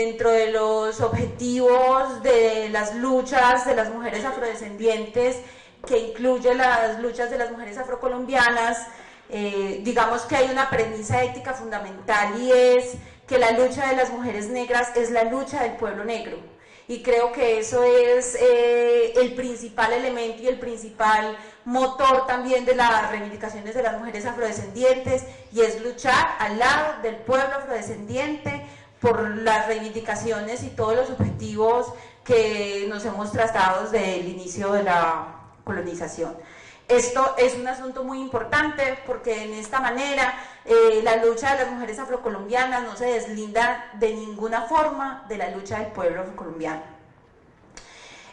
dentro de los objetivos de las luchas de las mujeres afrodescendientes, que incluye las luchas de las mujeres afrocolombianas, digamos que hay una premisa ética fundamental, y es que la lucha de las mujeres negras es la lucha del pueblo negro. Y creo que eso es el principal elemento y el principal motor también de las reivindicaciones de las mujeres afrodescendientes, y es luchar al lado del pueblo afrodescendiente por las reivindicaciones y todos los objetivos que nos hemos trazado desde el inicio de la colonización. Esto es un asunto muy importante porque en esta manera la lucha de las mujeres afrocolombianas no se deslinda de ninguna forma de la lucha del pueblo afrocolombiano.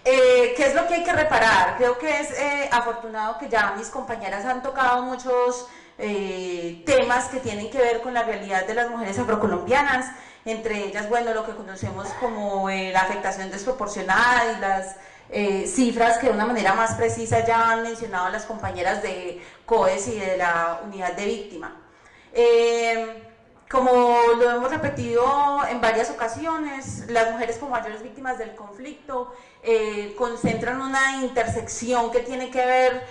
¿Qué es lo que hay que reparar? Creo que es afortunado que ya mis compañeras han tocado muchos temas que tienen que ver con la realidad de las mujeres afrocolombianas, entre ellas, bueno, lo que conocemos como la afectación desproporcionada y las cifras que de una manera más precisa ya han mencionado las compañeras de COES y de la unidad de víctima. Como lo hemos repetido en varias ocasiones, las mujeres como mayores víctimas del conflicto concentran una intersección que tiene que ver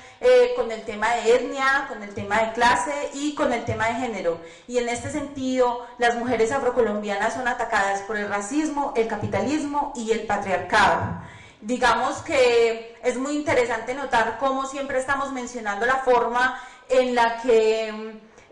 con el tema de etnia, con el tema de clase y con el tema de género. Y en este sentido, las mujeres afrocolombianas son atacadas por el racismo, el capitalismo y el patriarcado. Digamos que es muy interesante notar cómo siempre estamos mencionando la forma en la que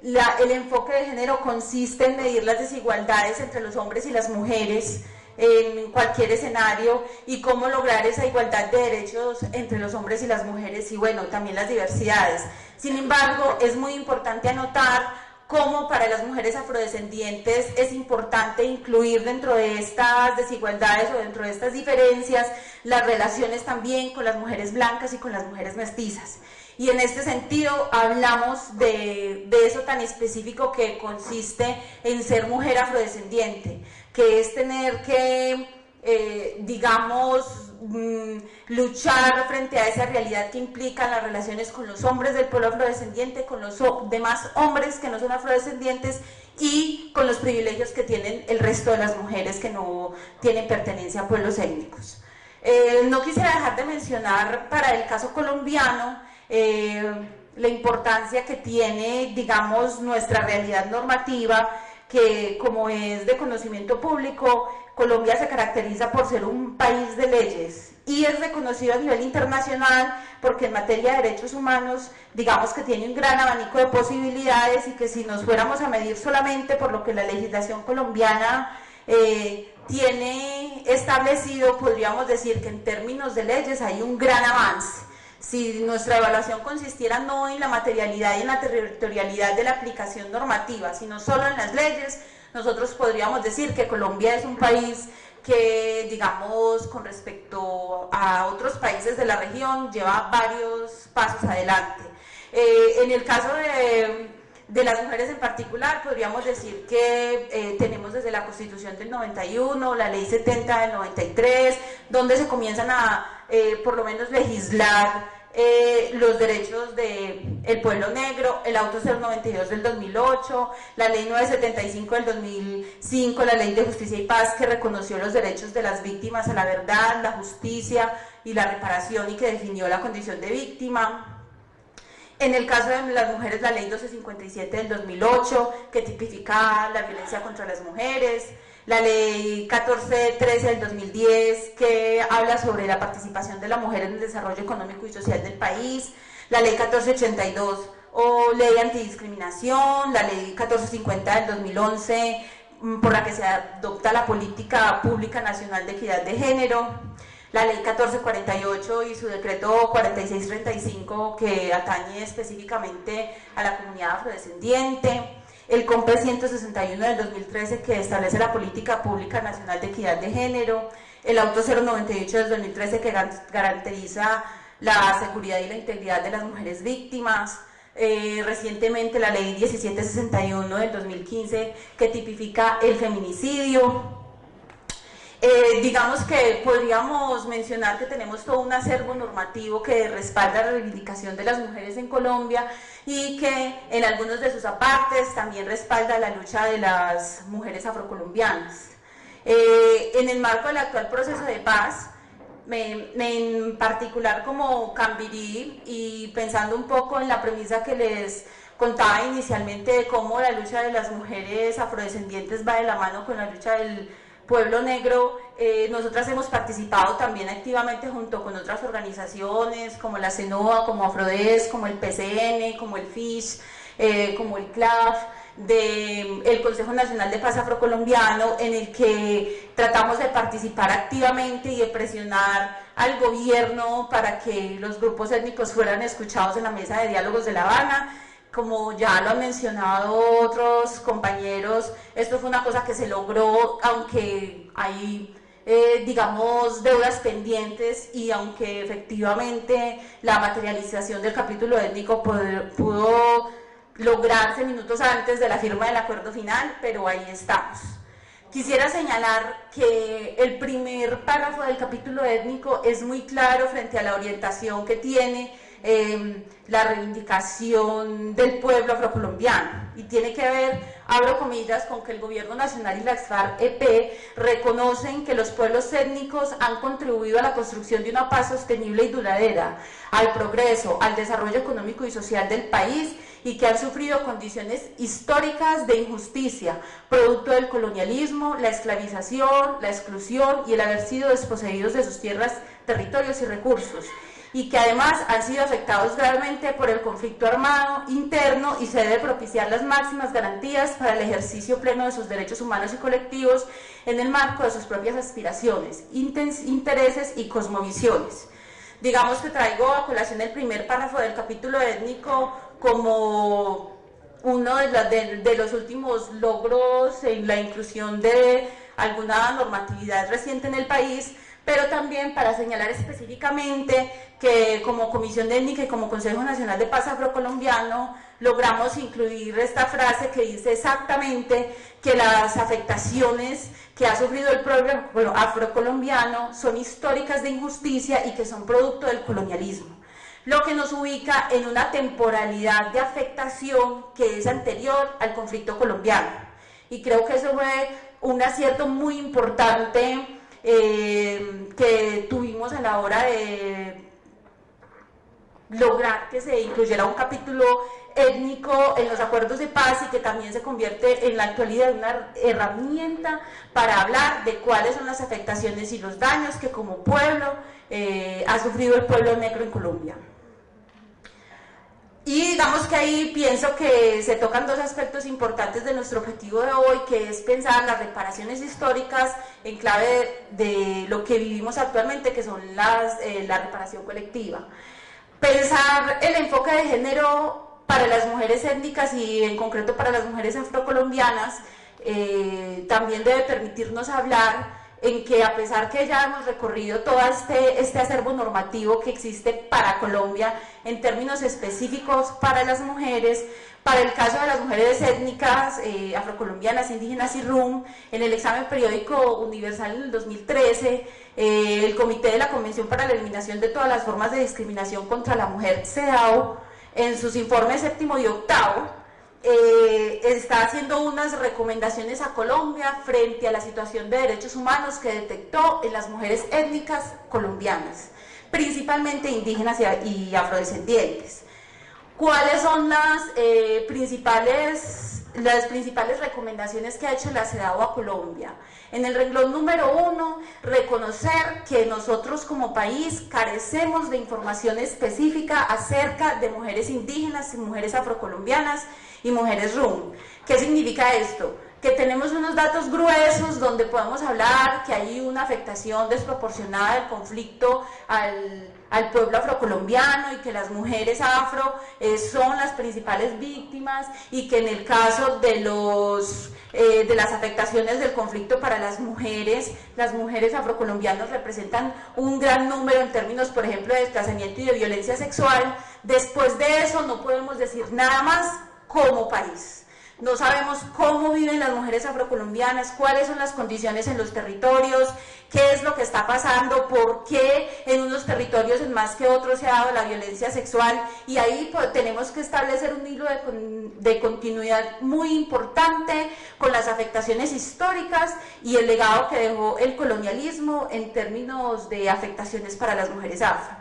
el enfoque de género consiste en medir las desigualdades entre los hombres y las mujeres en cualquier escenario, y cómo lograr esa igualdad de derechos entre los hombres y las mujeres, y bueno, también las diversidades. Sin embargo, es muy importante anotar cómo para las mujeres afrodescendientes es importante incluir dentro de estas desigualdades o dentro de estas diferencias las relaciones también con las mujeres blancas y con las mujeres mestizas. Y en este sentido hablamos de eso tan específico que consiste en ser mujer afrodescendiente, que es tener que, luchar frente a esa realidad que implican las relaciones con los hombres del pueblo afrodescendiente, con los demás hombres que no son afrodescendientes y con los privilegios que tienen el resto de las mujeres que no tienen pertenencia a pueblos étnicos. No quisiera dejar de mencionar para el caso colombiano la importancia que tiene, digamos, nuestra realidad normativa, que como es de conocimiento público, Colombia se caracteriza por ser un país de leyes y es reconocido a nivel internacional porque en materia de derechos humanos, digamos que tiene un gran abanico de posibilidades, y que si nos fuéramos a medir solamente por lo que la legislación colombiana tiene establecido, podríamos decir que en términos de leyes hay un gran avance. Si nuestra evaluación consistiera no en la materialidad y en la territorialidad de la aplicación normativa, sino solo en las leyes, nosotros podríamos decir que Colombia es un país que, digamos, con respecto a otros países de la región, lleva varios pasos adelante. En el caso de las mujeres en particular, podríamos decir que tenemos desde la Constitución del 91, la Ley 70 del 93, donde se comienzan a, por lo menos, legislar los derechos del pueblo negro, el Auto 092 del 2008, la Ley 975 del 2005, la Ley de Justicia y Paz, que reconoció los derechos de las víctimas a la verdad, la justicia y la reparación, y que definió la condición de víctima. En el caso de las mujeres, la Ley 1257 del 2008, que tipifica la violencia contra las mujeres, la Ley 1413 del 2010, que habla sobre la participación de la mujer en el desarrollo económico y social del país, la Ley 1482 o Ley Antidiscriminación, la Ley 1450 del 2011, por la que se adopta la Política Pública Nacional de Equidad de Género, la Ley 1448 y su decreto 4635, que atañe específicamente a la comunidad afrodescendiente, el COMPE 161 del 2013, que establece la Política Pública Nacional de Equidad de Género, el Auto 098 del 2013, que garantiza la seguridad y la integridad de las mujeres víctimas, recientemente la Ley 1761 del 2015, que tipifica el feminicidio. Digamos que podríamos mencionar que tenemos todo un acervo normativo que respalda la reivindicación de las mujeres en Colombia, y que en algunos de sus apartes también respalda la lucha de las mujeres afrocolombianas. En el marco del actual proceso de paz, en particular como Cambirí, y pensando un poco en la premisa que les contaba inicialmente de cómo la lucha de las mujeres afrodescendientes va de la mano con la lucha del pueblo negro, nosotras hemos participado también activamente junto con otras organizaciones como la CENOA, como Afrodes, como el PCN, como el FISH, como el CLAF, del Consejo Nacional de Paz Afrocolombiano, en el que tratamos de participar activamente y de presionar al gobierno para que los grupos étnicos fueran escuchados en la mesa de diálogos de La Habana. Como ya lo han mencionado otros compañeros, esto fue una cosa que se logró, aunque hay, digamos, deudas pendientes, y aunque efectivamente la materialización del capítulo étnico pudo lograrse minutos antes de la firma del acuerdo final, pero ahí estamos. Quisiera señalar que el primer párrafo del capítulo étnico es muy claro frente a la orientación que tiene la reivindicación del pueblo afrocolombiano, y tiene que ver, abro comillas, con que el Gobierno Nacional y la FARC-EP reconocen que los pueblos étnicos han contribuido a la construcción de una paz sostenible y duradera, al progreso, al desarrollo económico y social del país, y que han sufrido condiciones históricas de injusticia, producto del colonialismo, la esclavización, la exclusión y el haber sido desposeídos de sus tierras, territorios y recursos, y que además han sido afectados gravemente por el conflicto armado interno, y se debe propiciar las máximas garantías para el ejercicio pleno de sus derechos humanos y colectivos en el marco de sus propias aspiraciones, intereses y cosmovisiones. Digamos que traigo a colación el primer párrafo del capítulo étnico como uno de los últimos logros en la inclusión de alguna normatividad reciente en el país, pero también para señalar específicamente que como Comisión Étnica y como Consejo Nacional de Paz Afrocolombiano logramos incluir esta frase que dice exactamente que las afectaciones que ha sufrido el pueblo afrocolombiano son históricas de injusticia y que son producto del colonialismo, lo que nos ubica en una temporalidad de afectación que es anterior al conflicto colombiano. Y creo que eso fue un acierto muy importante que tuvimos a la hora de lograr que se incluyera un capítulo étnico en los acuerdos de paz, y que también se convierte en la actualidad en una herramienta para hablar de cuáles son las afectaciones y los daños que como pueblo ha sufrido el pueblo negro en Colombia. Y digamos que ahí pienso que se tocan dos aspectos importantes de nuestro objetivo de hoy, que es pensar las reparaciones históricas en clave de lo que vivimos actualmente, que son la reparación colectiva. Pensar el enfoque de género para las mujeres étnicas y en concreto para las mujeres afrocolombianas también debe permitirnos hablar en que, a pesar que ya hemos recorrido todo este acervo normativo que existe para Colombia en términos específicos para las mujeres, para el caso de las mujeres étnicas, afrocolombianas, indígenas y RUM, en el examen periódico universal en el 2013, el Comité de la Convención para la Eliminación de todas las formas de discriminación contra la mujer, CEDAW, en sus informes séptimo y octavo, está haciendo unas recomendaciones a Colombia frente a la situación de derechos humanos que detectó en las mujeres étnicas colombianas, principalmente indígenas y afrodescendientes. ¿Cuáles son las principales recomendaciones que ha hecho la CEDAW a Colombia? En el renglón número 1, reconocer que nosotros como país carecemos de información específica acerca de mujeres indígenas y mujeres afrocolombianas y mujeres RUM. ¿Qué significa esto? Que tenemos unos datos gruesos donde podemos hablar que hay una afectación desproporcionada del conflicto al pueblo afrocolombiano, y que las mujeres afro son las principales víctimas, y que en el caso de las afectaciones del conflicto para las mujeres afrocolombianas representan un gran número en términos, por ejemplo, de desplazamiento y de violencia sexual. Después de eso no podemos decir nada más como país. no sabemos cómo viven las mujeres afrocolombianas, cuáles son las condiciones en los territorios, qué es lo que está pasando, por qué en unos territorios en más que otros se ha dado la violencia sexual, y ahí pues, tenemos que establecer un hilo de continuidad muy importante con las afectaciones históricas y el legado que dejó el colonialismo en términos de afectaciones para las mujeres afro.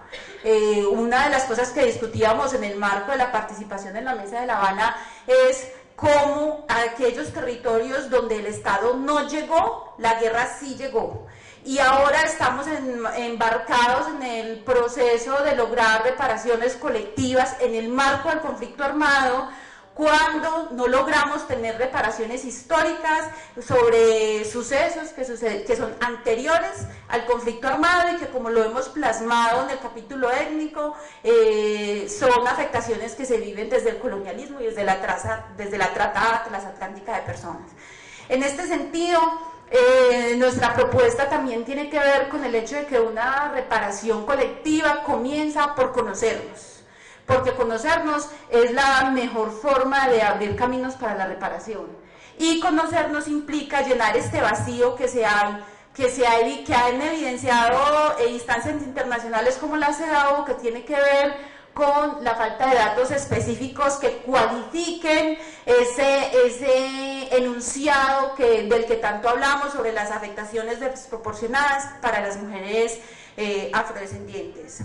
Una de las cosas que discutíamos en el marco de la participación en la Mesa de La Habana es cómo aquellos territorios donde el Estado no llegó, la guerra sí llegó. Y ahora estamos embarcados en el proceso de lograr reparaciones colectivas en el marco del conflicto armado, cuando no logramos tener reparaciones históricas sobre sucesos que son anteriores al conflicto armado y que, como lo hemos plasmado en el capítulo étnico, son afectaciones que se viven desde el colonialismo y desde la trata transatlántica de personas. En este sentido, nuestra propuesta también tiene que ver con el hecho de que una reparación colectiva comienza por conocernos, porque conocernos es la mejor forma de abrir caminos para la reparación. Y conocernos implica llenar este vacío que han evidenciado instancias internacionales como la CEDAW, que tiene que ver con la falta de datos específicos que cualifiquen ese enunciado del que tanto hablamos sobre las afectaciones desproporcionadas para las mujeres afrodescendientes.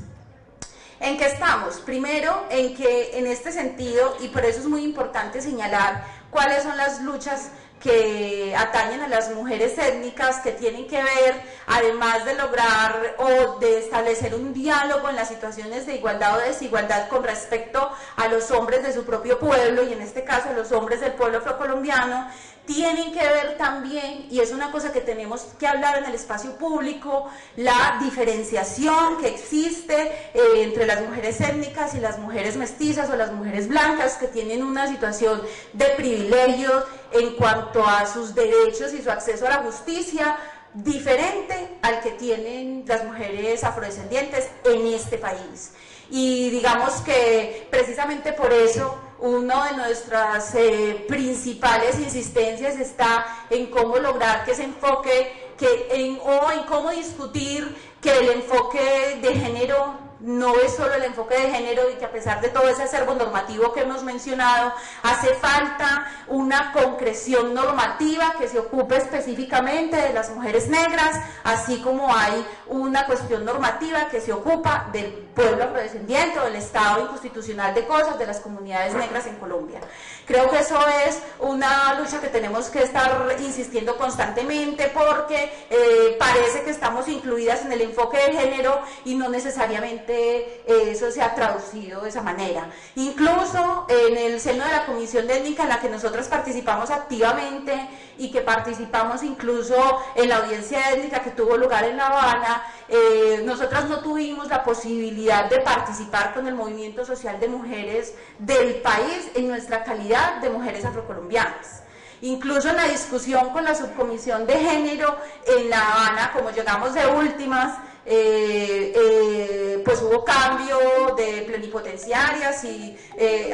¿En qué estamos? Primero, en que en este sentido, y por eso es muy importante señalar cuáles son las luchas que atañen a las mujeres étnicas, que tienen que ver, además de lograr o de establecer un diálogo en las situaciones de igualdad o desigualdad con respecto a los hombres de su propio pueblo, y en este caso a los hombres del pueblo afrocolombiano, tienen que ver también, y es una cosa que tenemos que hablar en el espacio público, la diferenciación que existe entre las mujeres étnicas y las mujeres mestizas o las mujeres blancas, que tienen una situación de privilegio en cuanto a sus derechos y su acceso a la justicia, diferente al que tienen las mujeres afrodescendientes en este país. Y digamos que precisamente por eso una de nuestras principales insistencias está en cómo lograr que ese enfoque, en cómo discutir que el enfoque de género no es solo el enfoque de género, y que a pesar de todo ese acervo normativo que hemos mencionado, hace falta una concreción normativa que se ocupe específicamente de las mujeres negras, así como hay una cuestión normativa que se ocupa del pueblo afrodescendiente o del estado inconstitucional de cosas de las comunidades negras en Colombia. Creo que eso es una lucha que tenemos que estar insistiendo constantemente, porque parece que estamos incluidas en el enfoque de género y no necesariamente eso se ha traducido de esa manera. Incluso en el seno de la Comisión Étnica, en la que nosotras participamos activamente y que participamos incluso en la audiencia étnica que tuvo lugar en La Habana, nosotras no tuvimos la posibilidad de participar con el movimiento social de mujeres del país en nuestra calidad de mujeres afrocolombianas. Incluso en la discusión con la subcomisión de género en La Habana, como llegamos de últimas, pues hubo cambio de plenipotenciarias y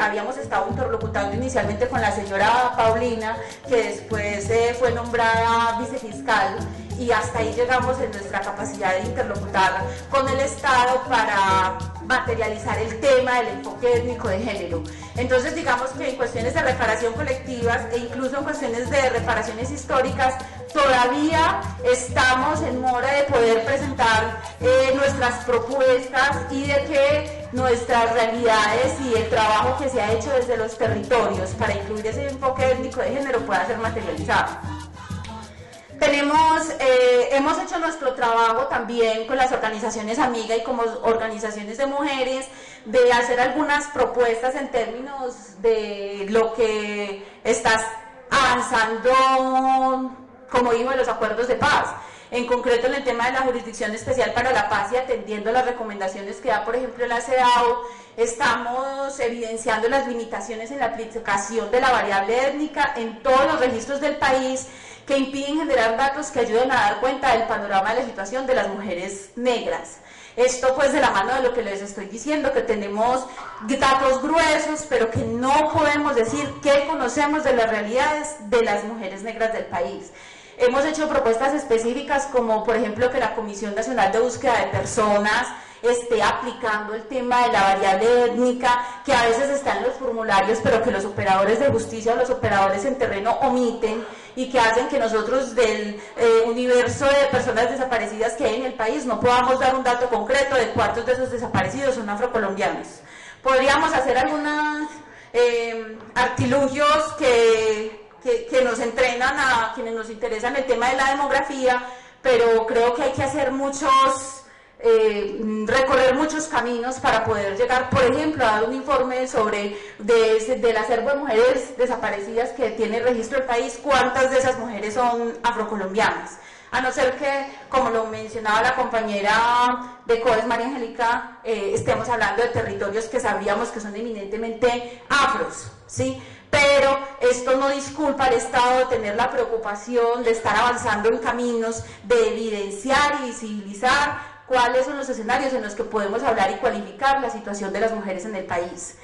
habíamos estado interlocutando inicialmente con la señora Paulina, que después fue nombrada vicefiscal, y hasta ahí llegamos en nuestra capacidad de interlocutar con el Estado para materializar el tema del enfoque étnico de género. Entonces, digamos que en cuestiones de reparación colectivas e incluso en cuestiones de reparaciones históricas, todavía estamos en mora de poder presentar nuestras propuestas y de que nuestras realidades y el trabajo que se ha hecho desde los territorios para incluir ese enfoque étnico de género pueda ser materializado. Hemos hecho nuestro trabajo también con las organizaciones amigas y como organizaciones de mujeres, de hacer algunas propuestas en términos de lo que estás avanzando, como digo, en los acuerdos de paz. En concreto, en el tema de la Jurisdicción Especial para la Paz, y atendiendo las recomendaciones que da, por ejemplo, la CEDAW, estamos evidenciando las limitaciones en la aplicación de la variable étnica en todos los registros del país, que impiden generar datos que ayuden a dar cuenta del panorama de la situación de las mujeres negras. Esto pues de la mano de lo que les estoy diciendo, que tenemos datos gruesos, pero que no podemos decir qué conocemos de las realidades de las mujeres negras del país. Hemos hecho propuestas específicas como por ejemplo que la Comisión Nacional de Búsqueda de Personas esté aplicando el tema de la variable étnica, que a veces está en los formularios, pero que los operadores de justicia o los operadores en terreno omiten y que hacen que nosotros del universo de personas desaparecidas que hay en el país no podamos dar un dato concreto de cuántos de esos desaparecidos son afrocolombianos. Podríamos hacer algunos artilugios que nos entrenan a quienes nos interesan el tema de la demografía, pero creo que hay que hacer recorrer muchos caminos para poder llegar, por ejemplo, a dar un informe sobre del acervo de mujeres desaparecidas que tiene registro el país, cuántas de esas mujeres son afrocolombianas. A no ser que, como lo mencionaba la compañera de COES, María Angélica, estemos hablando de territorios que sabríamos que son eminentemente afros, ¿sí? Pero esto no disculpa al Estado de tener la preocupación de estar avanzando en caminos de evidenciar y visibilizar cuáles son los escenarios en los que podemos hablar y cualificar la situación de las mujeres en el país.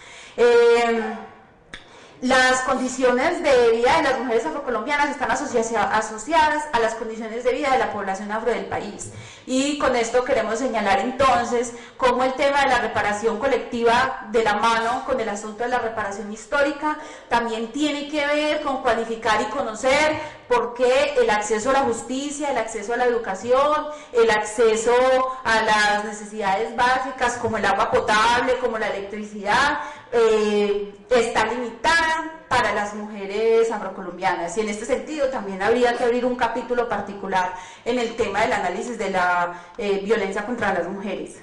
Las condiciones de vida de las mujeres afrocolombianas están asociadas a las condiciones de vida de la población afro del país. Y con esto queremos señalar entonces cómo el tema de la reparación colectiva de la mano con el asunto de la reparación histórica también tiene que ver con cualificar y conocer por qué el acceso a la justicia, el acceso a la educación, el acceso a las necesidades básicas como el agua potable, como la electricidad, está limitada para las mujeres afrocolombianas, y en este sentido también habría que abrir un capítulo particular en el tema del análisis de la violencia contra las mujeres.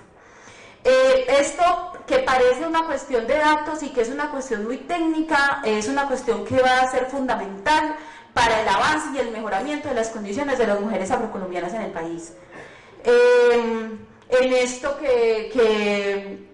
Esto que parece una cuestión de datos y que es una cuestión muy técnica, es una cuestión que va a ser fundamental para el avance y el mejoramiento de las condiciones de las mujeres afrocolombianas en el país. En esto que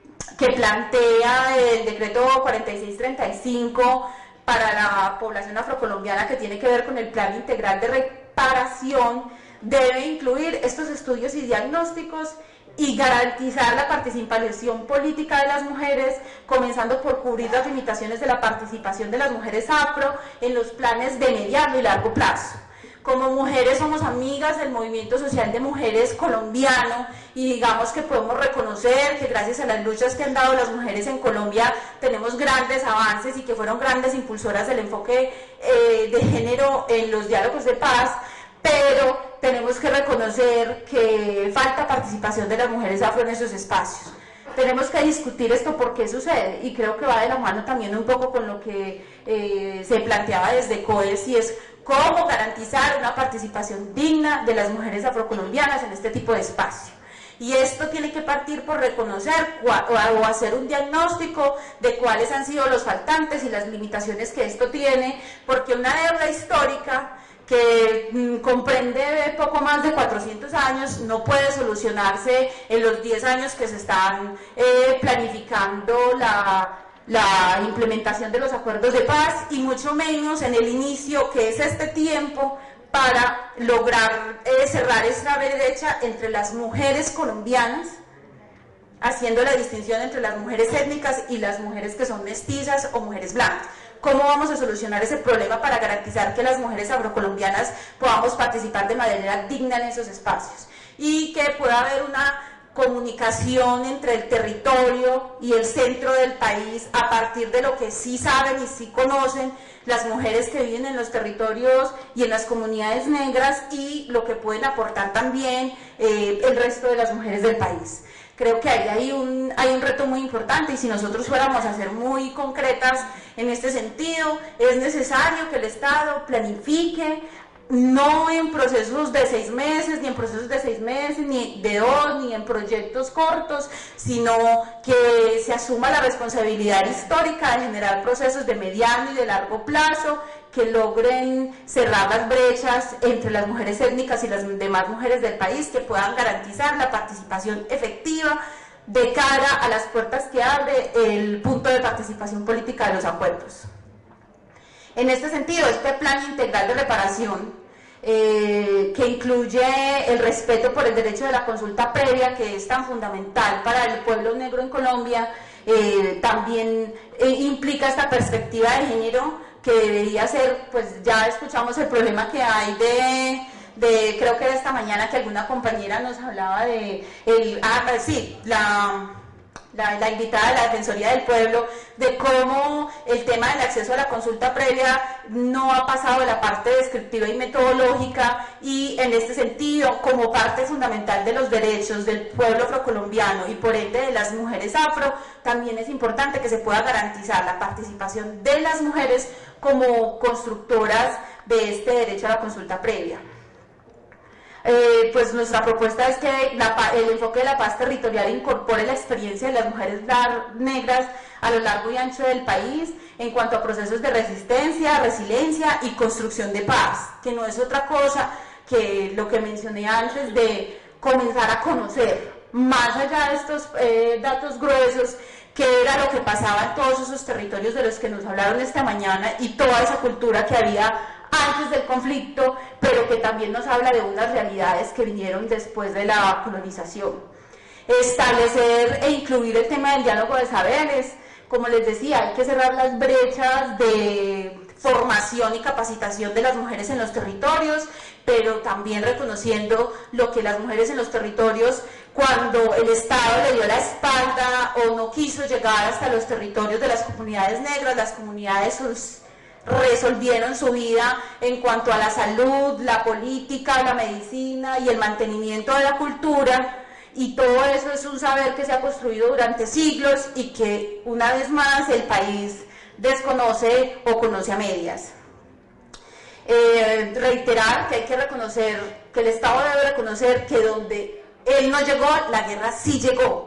plantea el decreto 4635 para la población afrocolombiana, que tiene que ver con el plan integral de reparación, debe incluir estos estudios y diagnósticos y garantizar la participación política de las mujeres, comenzando por cubrir las limitaciones de la participación de las mujeres afro en los planes de mediano y largo plazo. Como mujeres somos amigas del movimiento social de mujeres colombiano y digamos que podemos reconocer que gracias a las luchas que han dado las mujeres en Colombia tenemos grandes avances y que fueron grandes impulsoras del enfoque de género en los diálogos de paz, pero tenemos que reconocer que falta participación de las mujeres afro en esos espacios. Tenemos que discutir esto por qué sucede, y creo que va de la mano también un poco con lo que se planteaba desde COES, y es cómo garantizar una participación digna de las mujeres afrocolombianas en este tipo de espacio. Y esto tiene que partir por reconocer o hacer un diagnóstico de cuáles han sido los faltantes y las limitaciones que esto tiene, porque una deuda histórica que comprende poco más de 400 años, no puede solucionarse en los 10 años que se están planificando la implementación de los acuerdos de paz, y mucho menos en el inicio, que es este tiempo para lograr cerrar esta brecha entre las mujeres colombianas, haciendo la distinción entre las mujeres étnicas y las mujeres que son mestizas o mujeres blancas. ¿Cómo vamos a solucionar ese problema para garantizar que las mujeres afrocolombianas podamos participar de manera digna en esos espacios? Y que pueda haber una comunicación entre el territorio y el centro del país a partir de lo que sí saben y sí conocen las mujeres que viven en los territorios y en las comunidades negras, y lo que pueden aportar también el resto de las mujeres del país. Creo que hay un reto muy importante, y si nosotros fuéramos a ser muy concretas en este sentido, es necesario que el Estado planifique, no en procesos de 6 meses, ni en procesos de 6 meses, ni de 2, ni en proyectos cortos, sino que se asuma la responsabilidad histórica de generar procesos de mediano y de largo plazo que logren cerrar las brechas entre las mujeres étnicas y las demás mujeres del país, que puedan garantizar la participación efectiva de cara a las puertas que abre el punto de participación política de los acuerdos. En este sentido, este plan integral de reparación que incluye el respeto por el derecho de la consulta previa, que es tan fundamental para el pueblo negro en Colombia. También implica esta perspectiva de género que debería ser, pues ya escuchamos el problema que hay creo que era esta mañana que alguna compañera nos hablaba de la invitada de la Defensoría del Pueblo, de cómo el tema del acceso a la consulta previa no ha pasado de la parte descriptiva y metodológica, y en este sentido, como parte fundamental de los derechos del pueblo afrocolombiano y por ende de las mujeres afro, también es importante que se pueda garantizar la participación de las mujeres como constructoras de este derecho a la consulta previa. Pues nuestra propuesta es que el enfoque de la paz territorial incorpore la experiencia de las mujeres negras a lo largo y ancho del país en cuanto a procesos de resistencia, resiliencia y construcción de paz, que no es otra cosa que lo que mencioné antes de comenzar a conocer, más allá de estos datos gruesos, qué era lo que pasaba en todos esos territorios de los que nos hablaron esta mañana y toda esa cultura que había antes del conflicto, pero que también nos habla de unas realidades que vinieron después de la colonización. Establecer e incluir el tema del diálogo de saberes. Como les decía, hay que cerrar las brechas de formación y capacitación de las mujeres en los territorios, pero también reconociendo lo que las mujeres en los territorios, cuando el Estado le dio la espalda o no quiso llegar hasta los territorios de las comunidades negras, las comunidades resolvieron su vida en cuanto a la salud, la política, la medicina y el mantenimiento de la cultura, y todo eso es un saber que se ha construido durante siglos y que una vez más el país desconoce o conoce a medias. Reiterar que hay que reconocer, que el Estado debe reconocer que donde él no llegó, la guerra sí llegó.